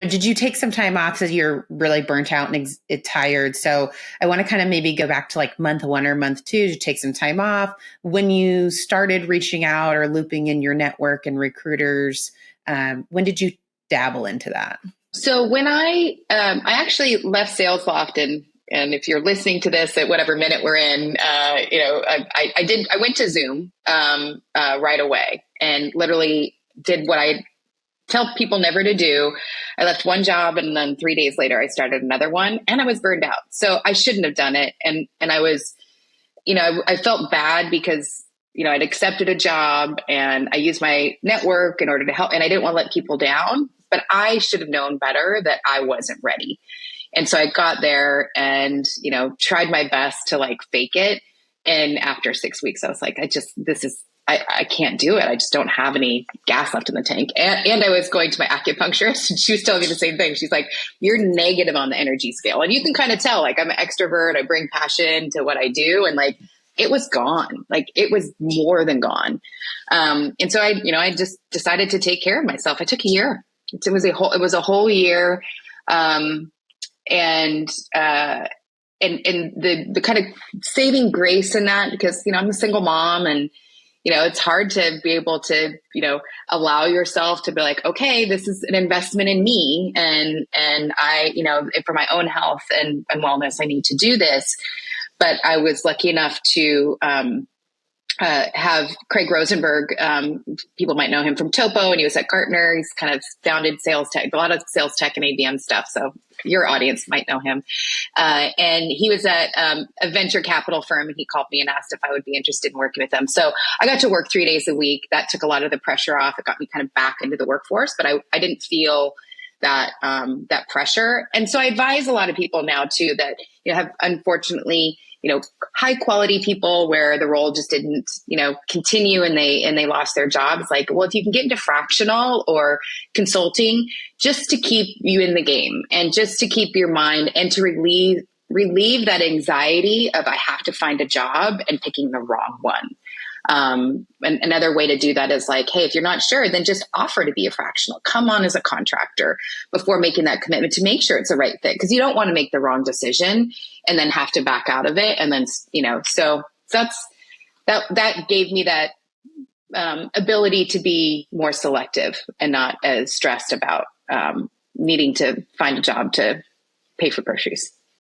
Did you take some time off as you're really burnt out and tired? So I want to kind of maybe go back to like month one or month two to take some time off. When you started reaching out or looping in your network and recruiters, when did you dabble into that? So when I actually left SalesLoft, and if you're listening to this at whatever minute we're in, I went to Zoom right away and literally did what I tell people never to do. I left one job, and then 3 days later I started another one, and I was burned out. So I shouldn't have done it. And I was, I felt bad because, I'd accepted a job and I used my network in order to help, and I didn't want to let people down, but I should have known better that I wasn't ready. And so I got there and, tried my best to like fake it. And after 6 weeks, I was like, I can't do it. I just don't have any gas left in the tank. And I was going to my acupuncturist, and she was telling me the same thing. She's like, you're negative on the energy scale. And you can kind of tell, like, I'm an extrovert. I bring passion to what I do. And like, it was gone. Like, it was more than gone. And so I just decided to take care of myself. I took a year. It was a whole year. And the kind of saving grace in that, because, I'm a single mom, and, it's hard to be able to, allow yourself to be like, okay, this is an investment in me. And I, for my own health and wellness, I need to do this. But I was lucky enough to, have Craig Rosenberg. People might know him from Topo, and he was at Gartner. He's kind of founded sales tech, a lot of sales tech and ABM stuff. So your audience might know him. And he was at a venture capital firm, and he called me and asked if I would be interested in working with them. So I got to work 3 days a week. That took a lot of the pressure off. It got me kind of back into the workforce, but I didn't feel that pressure. And so I advise a lot of people now too that have unfortunately high quality people where the role just didn't, continue, and they lost their jobs. Like, well, if you can get into fractional or consulting, just to keep you in the game and just to keep your mind and to relieve that anxiety of I have to find a job and picking the wrong one. And another way to do that is like, hey, if you're not sure, then just offer to be a fractional. Come on as a contractor before making that commitment to make sure it's the right fit, because you don't want to make the wrong decision and then have to back out of it. And then, so that gave me that ability to be more selective and not as stressed about needing to find a job to pay for groceries.